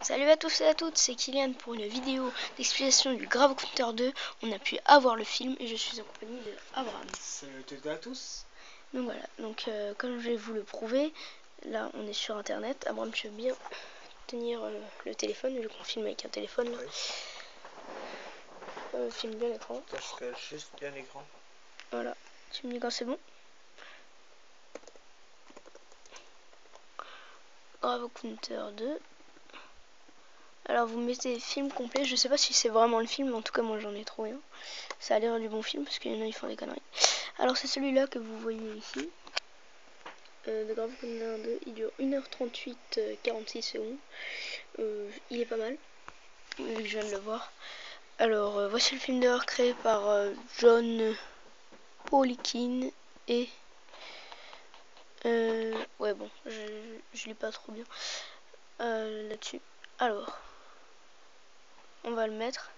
Salut à tous et à toutes, c'est Kylian pour une vidéo d'explication du Grave Counter 2. On a pu avoir le film et je suis en compagnie de Abraham. Salut à tous. Donc voilà, comme je vais vous le prouver, là on est sur internet. Abraham, tu veux bien tenir le téléphone, vu qu'on filme avec un téléphone là. Oui. Filme bien l'écran. Je fais juste bien l'écran. Voilà, tu me dis quand c'est bon. Grave Counter 2. Alors vous mettez film complet, je sais pas si c'est vraiment le film, mais en tout cas moi j'en ai trouvé un. Ça a l'air du bon film parce qu'il y en a ils font des conneries. Alors c'est celui-là que vous voyez ici. The Grave Counter 2, il dure 1h38, 46 secondes. Il est pas mal, vu que je viens de le voir. Alors voici le film d'horreur créé par John Poliquin et... ouais bon, je lis pas trop bien là-dessus. Alors... on va le mettre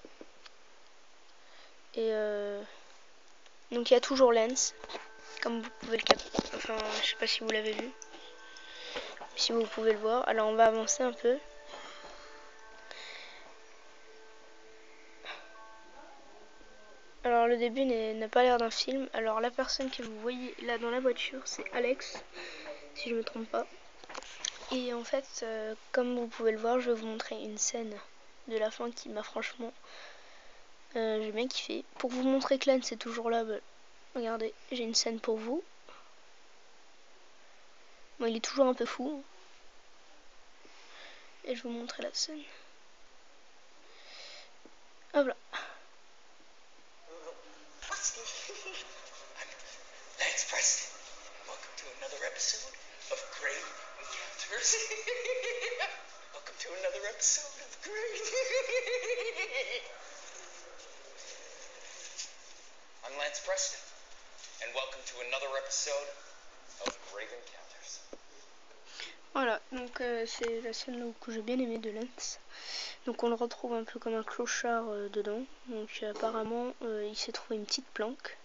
et donc il y a toujours Lens comme vous pouvez le capter, enfin je sais pas si vous l'avez vu, si vous pouvez le voir. Alors on va avancer un peu. Alors le début n'a pas l'air d'un film. Alors la personne que vous voyez là dans la voiture, c'est Alex, si je me trompe pas. Et en fait comme vous pouvez le voir, je vais vous montrer une scène de la fin qui m'a franchement j'ai bien kiffé. Pour vous montrer que Lens est toujours là, regardez, j'ai une scène pour vous. Bon, il est toujours un peu fou. Et je vais vous montrer la scène. Hop là. Lance Preston. Welcome to another episode of Great Encounters. Welcome to another episode of Great. I'm Lance Preston, and welcome to another episode of Great Encounters. Voilà, donc c'est la scène là que j'ai bien aimé de Lens. Donc on le retrouve un peu comme un clochard dedans. Donc apparemment il s'est trouvé une petite planque.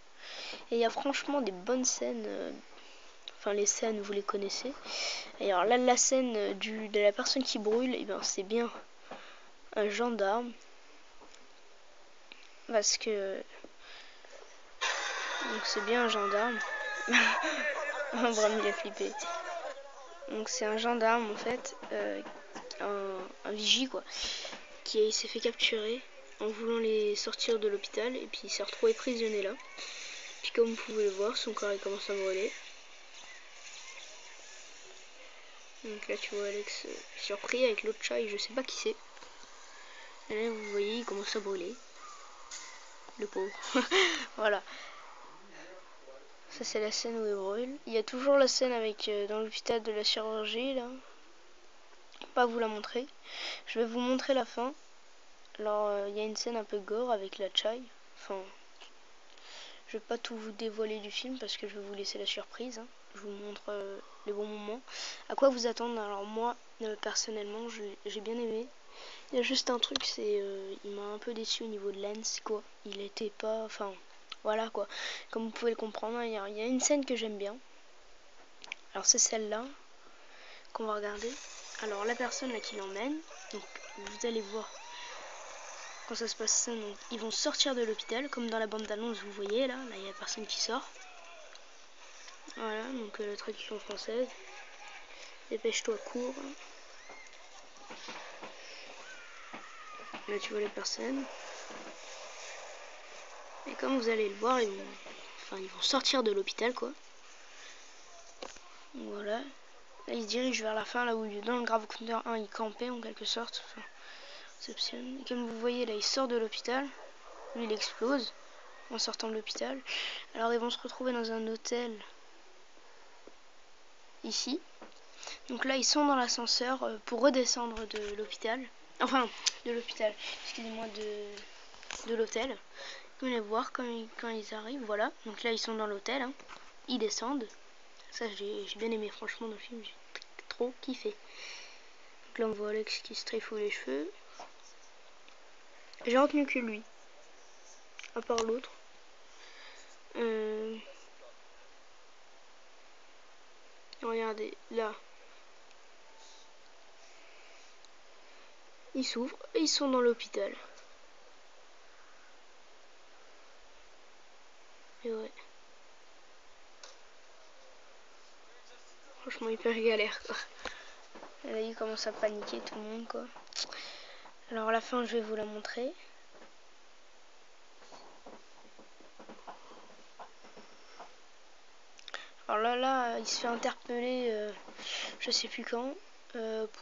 Et il y a franchement des bonnes scènes. Enfin les scènes vous les connaissez. Et alors là la scène de la personne qui brûle, et ben c'est bien un gendarme. Parce que donc c'est bien un gendarme. Vraiment il a flippé. Donc c'est un gendarme en fait, un vigie quoi, qui s'est fait capturer en voulant les sortir de l'hôpital et puis il s'est retrouvé prisonnier là. Puis comme vous pouvez le voir, son corps il commence à brûler. Donc là tu vois Alex surpris avec l'autre chat et je sais pas qui c'est. Et là vous voyez il commence à brûler. Le pauvre. Voilà. Ça c'est la scène où il brûle. Il y a toujours la scène avec dans l'hôpital de la chirurgie là. Pas vous la montrer. Je vais vous montrer la fin. Alors il y a une scène un peu gore avec la chai. Enfin, je vais pas tout vous dévoiler du film parce que je vais vous laisser la surprise. Hein. Je vous montre les bons moments. À quoi vous attendre. Alors moi, personnellement, j'ai bien aimé. Il y a juste un truc, c'est il m'a un peu déçu au niveau de Lens quoi. Il était pas, enfin, voilà quoi. Comme vous pouvez le comprendre, il y a une scène que j'aime bien. Alors c'est celle-là qu'on va regarder. Alors la personne là qui l'emmène, donc vous allez voir. Quand ça se passe ça, donc, ils vont sortir de l'hôpital, comme dans la bande d'annonce, vous voyez là, il y a personne qui sort. Voilà, donc la traduction française. Dépêche-toi, cours. Là tu vois les personnes. Et comme vous allez le voir, ils vont sortir de l'hôpital quoi. Voilà. Là ils se dirigent vers la fin, là où dans le Grave Counter 1 il campait en quelque sorte. Enfin, et comme vous voyez là il sort de l'hôpital. Lui il explose en sortant de l'hôpital. Alors ils vont se retrouver dans un hôtel ici. Donc là ils sont dans l'ascenseur pour redescendre de l'hôpital. Enfin de l'hôpital, excusez-moi, de l'hôtel. Vous allez voir quand ils arrivent, voilà. Donc là ils sont dans l'hôtel, hein. Ils descendent. Ça j'ai bien aimé franchement dans le film, j'ai trop kiffé. Donc là on voit Alex qui se trifouille les cheveux. J'ai retenu que lui, à part l'autre. Regardez, là. ils s'ouvrent et ils sont dans l'hôpital. Et ouais. Franchement hyper galère quoi. Et là il commence à paniquer tout le monde quoi. Alors à la fin je vais vous la montrer. Alors là il se fait interpeller je sais plus quand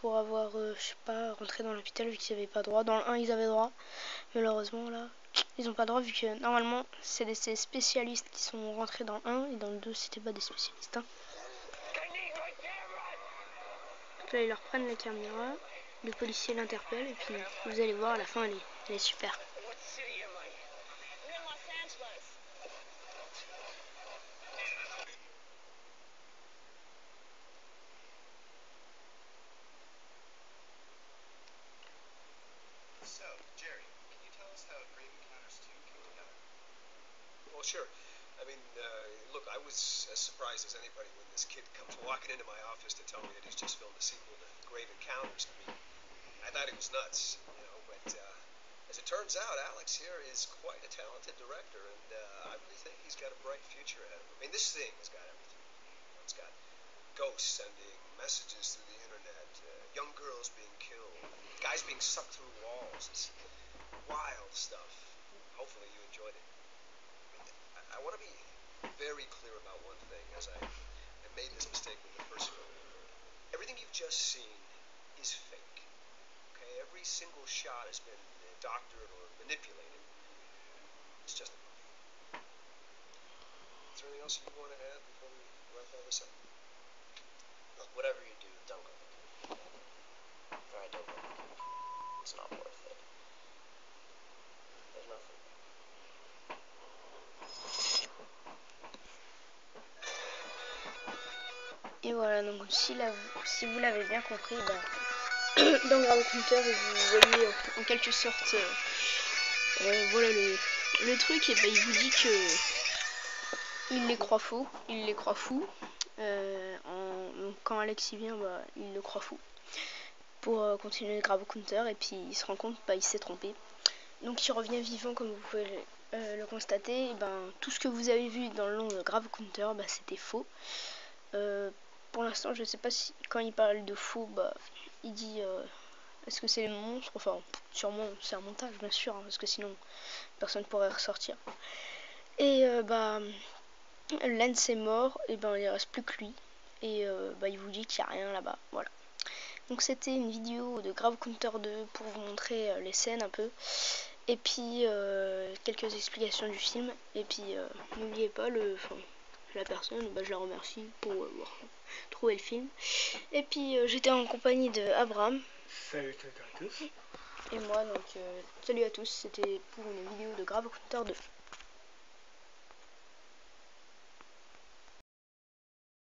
pour avoir je sais pas rentré dans l'hôpital vu qu'ils avaient pas droit. Dans le 1 ils avaient droit. Malheureusement là ils ont pas droit vu que normalement c'est des spécialistes qui sont rentrés dans le 1 et dans le 2 c'était pas des spécialistes hein. Donc là ils leur prennent la caméra, le policier l'interpelle et puis vous allez voir à la fin elle est super. So, Jerry, can you tell us how Grave Encounters 2 came together? Well, sure. I mean, look, I was as surprised as anybody when this kid comes walking into my office to tell me that he's just filmed a sequel to Grave Encounters. I mean, I thought he was nuts, you know, but as it turns out, Alex here is quite a talented director, and I really think he's got a bright future ahead of him. I mean, this thing has got everything. You know, it's got ghosts sending messages through the internet, young girls being killed, guys being sucked through walls. It's wild stuff. Hopefully you enjoyed it. I want to be very clear about one thing, as I made this mistake with the first film. Everything you've just seen is fake. Okay, every single shot has been doctored or manipulated. It's just a movie. Is there anything else you want to add before we wrap all this up? Look, whatever you do, don't go looking. Alright, don't go looking. It's not worth it. There's nothing. Et voilà, donc si vous l'avez bien compris, dans Grave Encounters, vous voyez en quelque sorte voilà le truc, et il vous dit que il les croit fous. Quand Alex y vient, il le croit fou pour continuer Grave Encounters, et puis il se rend compte il s'est trompé. Donc il revient vivant comme vous pouvez le constater. Et tout ce que vous avez vu dans le long de Grave Encounters, c'était faux. Pour l'instant, je sais pas si quand il parle de faux, il dit est-ce que c'est les monstres, enfin sûrement c'est un montage bien sûr, hein, parce que sinon personne pourrait ressortir. Et Lance est mort, et il reste plus que lui, et il vous dit qu'il n'y a rien là-bas, voilà. Donc c'était une vidéo de Grave Encounters 2 pour vous montrer les scènes un peu, et puis quelques explications du film, et puis n'oubliez pas la personne, je la remercie pour avoir trouvé le film. Et puis j'étais en compagnie de Abraham. Salut à tous. Et moi, donc salut à tous, c'était pour une vidéo de Grave Encounters 2.